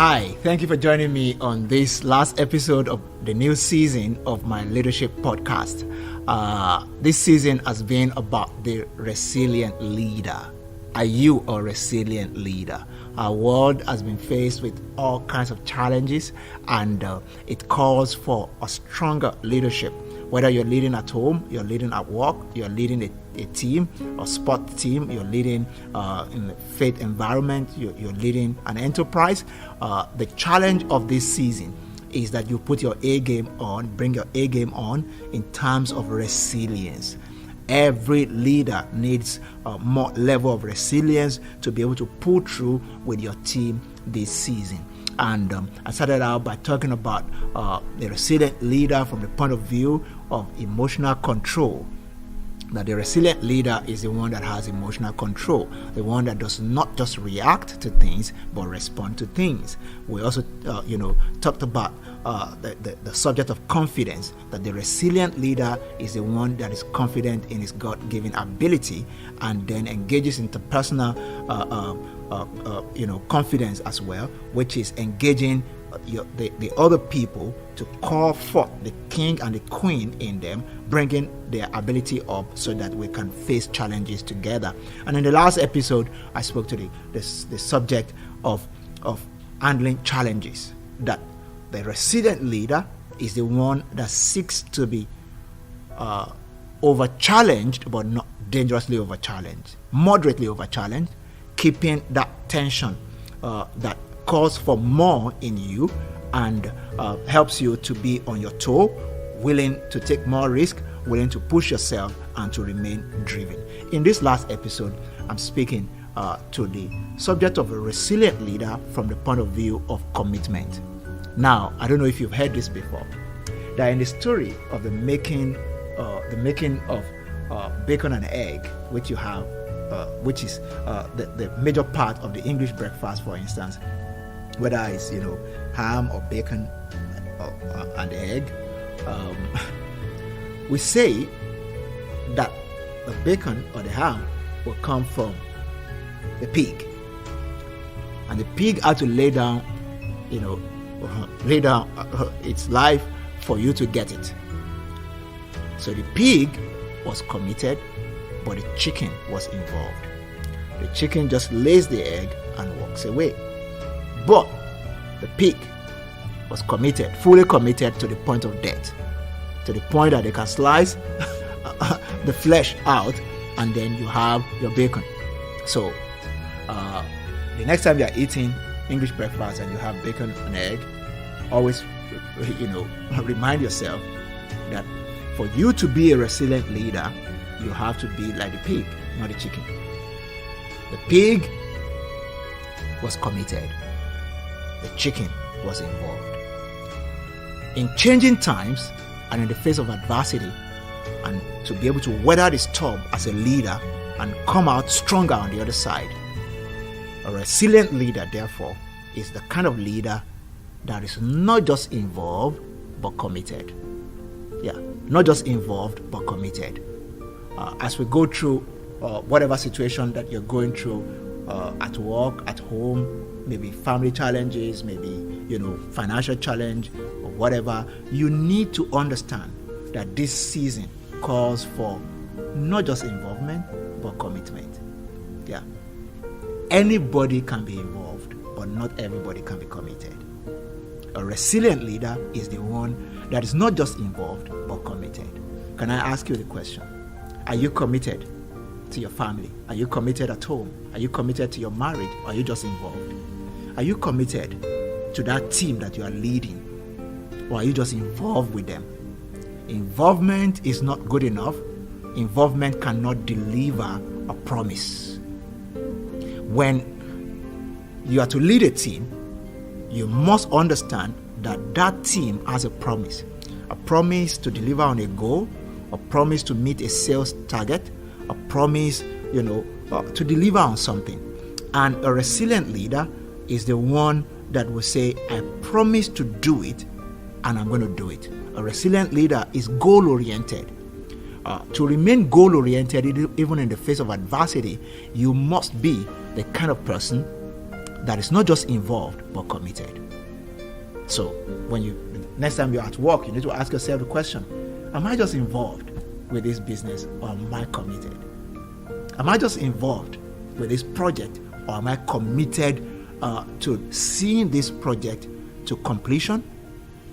Hi, thank you for joining me on this last episode of the new season of my leadership podcast. This season has been about the resilient leader. Are you a resilient leader? Our world has been faced with all kinds of challenges, and it calls for a stronger leadership. Whether you're leading at home, you're leading at work, you're leading a team, a sport team, you're leading in the faith environment, you're leading an enterprise. The challenge of this season is that you put your A game on, bring your A game on in terms of resilience. Every leader needs more level of resilience to be able to pull through with your team this season. And I started out by talking about the resilient leader from the point of view of emotional control. That the resilient leader is the one that has emotional control, the one that does not just react to things but respond to things. We also, talked about the subject of confidence. That the resilient leader is the one that is confident in his God-given ability and then engages interpersonal confidence as well, which is engaging the other people to call forth the king and the queen in them, bringing their ability up so that we can face challenges together. And in the last episode, I spoke to the subject of handling challenges. That the resilient leader is the one that seeks to be over-challenged, but not dangerously over-challenged, moderately over-challenged, keeping that tension that calls for more in you and helps you to be on your toe, willing to take more risk, willing to push yourself and to remain driven. In this last episode, I'm speaking to the subject of a resilient leader from the point of view of commitment. Now, I don't know if you've heard this before, that in the story of the making of bacon and egg, which you have, which is the major part of the English breakfast, for instance, whether it's ham or bacon and egg, we say that the bacon or the ham will come from the pig, and the pig had to lay down its life for you to get it. So the pig was committed, but the chicken was involved. The chicken just lays the egg and walks away. But the pig was committed, fully committed to the point of death, to the point that they can slice the flesh out and then you have your bacon. So the next time you're eating English breakfast and you have bacon and egg, always remind yourself that for you to be a resilient leader, you have to be like the pig, not the chicken. The pig was committed. The chicken was involved. In changing times and in the face of adversity, and to be able to weather the storm as a leader and come out stronger on the other side, a resilient leader, therefore, is the kind of leader that is not just involved but committed. Yeah, not just involved but committed. As we go through whatever situation that you're going through, at work, at home, maybe family challenges, maybe financial challenge or whatever, you need to understand that this season calls for not just involvement but commitment. Yeah, anybody can be involved, but not everybody can be committed. A resilient leader is the one that is not just involved but committed. Can I ask you the question? Are you committed to your family? Are you committed at home? Are you committed to your marriage? Or are you just involved? Are you committed to that team that you are leading? Or are you just involved with them? Involvement is not good enough. Involvement cannot deliver a promise. When you are to lead a team, you must understand that that team has a promise to deliver on a goal, a promise to meet a sales target, a promise, to deliver on something. And a resilient leader is the one that will say, I promise to do it, and I'm going to do it. A resilient leader is goal-oriented. To remain goal-oriented, even in the face of adversity, you must be the kind of person that is not just involved but committed. So when next time you're at work, you need to ask yourself the question, am I just involved with this business, or am I committed? Am I just involved with this project, or am I committed to seeing this project to completion,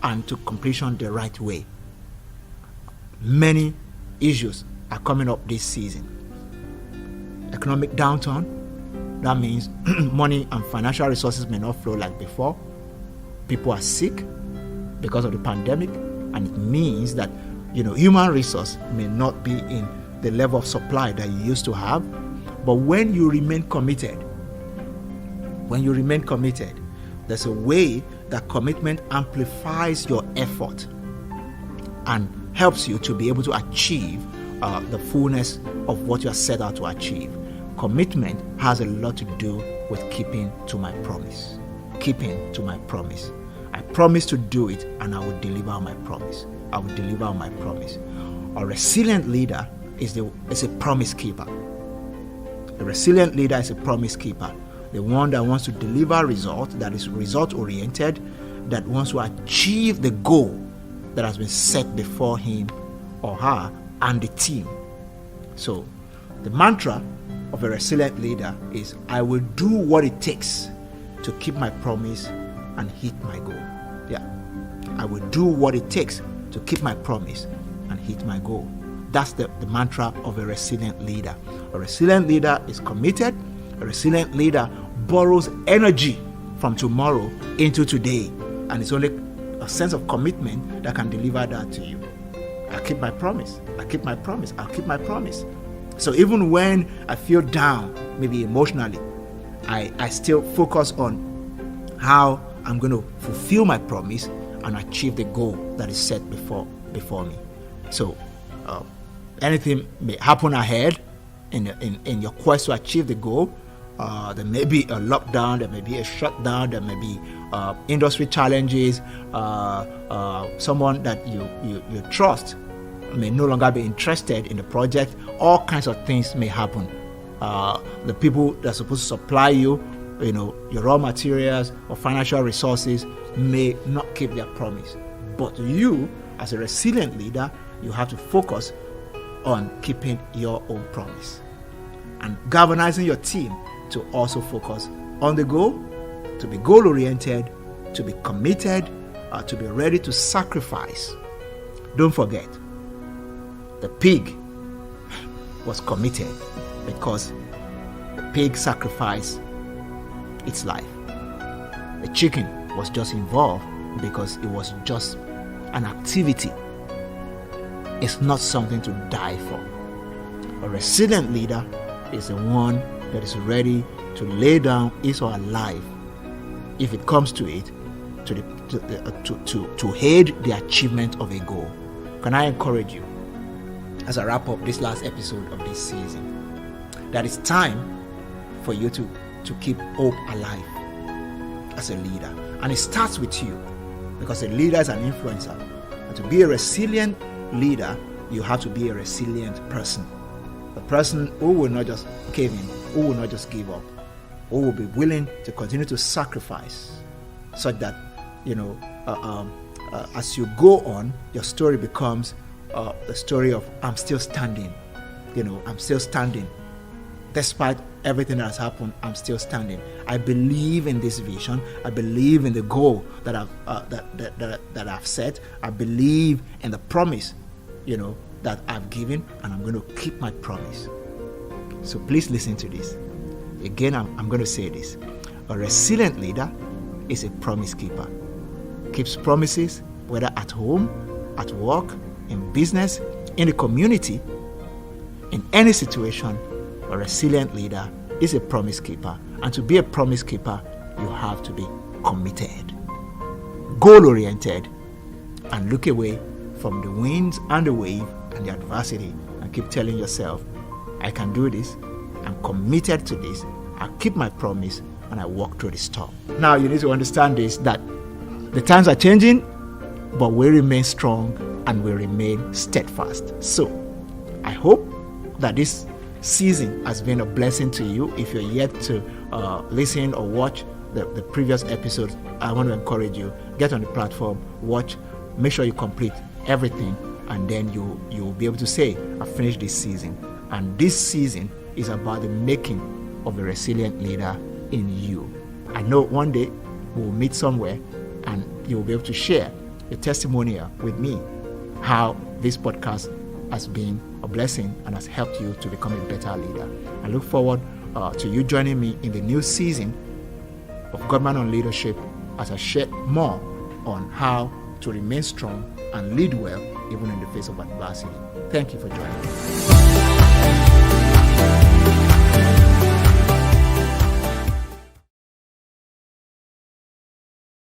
and to completion the right way? Many issues are coming up this season. Economic downturn, that means money and financial resources may not flow like before. People are sick because of the pandemic, and it means that human resource may not be in the level of supply that you used to have. But when you remain committed, there's a way that commitment amplifies your effort and helps you to be able to achieve the fullness of what you are set out to achieve. Commitment has a lot to do with keeping to my promise. I promise to do it, and I will deliver on my promise. A resilient leader is a promise keeper. A resilient leader is a promise keeper. The one that wants to deliver results, that is result oriented, that wants to achieve the goal that has been set before him or her and the team. So the mantra of a resilient leader is, I will do what it takes to keep my promise and hit my goal. I will do what it takes to keep my promise and hit my goal. That's the mantra of a resilient leader. A resilient leader is committed. A resilient leader borrows energy from tomorrow into today, and it's only a sense of commitment that can deliver that to you. I'll keep my promise. So even when I feel down, maybe emotionally, I still focus on how I'm going to fulfill my promise and achieve the goal that is set before me. So anything may happen ahead in your quest to achieve the goal. There may be a lockdown, there may be a shutdown, there may be industry challenges. Someone that you trust may no longer be interested in the project. All kinds of things may happen. The people that are supposed to supply you, your raw materials or financial resources may not keep their promise. But you, as a resilient leader, you have to focus on keeping your own promise and galvanizing your team to also focus on the goal, to be goal-oriented, to be committed, to be ready to sacrifice. Don't forget, the pig was committed because the pig sacrificed its life. The chicken was just involved because it was just an activity. It's not something to die for. A resilient leader is the one that is ready to lay down his or her life, if it comes to it, to aid the achievement of a goal. Can I encourage you, as I wrap up this last episode of this season, that it's time for you to keep hope alive as a leader. And it starts with you, because a leader is an influencer. And to be a resilient leader, you have to be a resilient person. A person who will not just cave in, who will not just give up, who will be willing to continue to sacrifice, such that as you go on, your story becomes the story of I'm still standing. I'm still standing. Despite everything that has happened, I'm still standing. I believe in this vision. I believe in the goal that I've set. I believe in the promise, that I've given, and I'm going to keep my promise. So please listen to this. Again, I'm going to say this. A resilient leader is a promise keeper. Keeps promises, whether at home, at work, in business, in the community, in any situation. A resilient leader is a promise keeper. And to be a promise keeper, you have to be committed, goal-oriented, and look away from the winds and the wave and the adversity, and keep telling yourself, I can do this. I'm committed to this. I keep my promise, and I walk through the storm. Now you need to understand this, that the times are changing, but we remain strong and we remain steadfast. So I hope that this season has been a blessing to you. If you're yet to listen or watch the previous episodes, I want to encourage you, get on the platform, watch, make sure you complete everything, and then you'll be able to say, I finished this season. And this season is about the making of a resilient leader in you. I know one day we'll meet somewhere and you'll be able to share a testimonial with me how this podcast has been a blessing and has helped you to become a better leader. I look forward to you joining me in the new season of Godman on Leadership as I share more on how to remain strong and lead well even in the face of adversity. Thank you for joining me.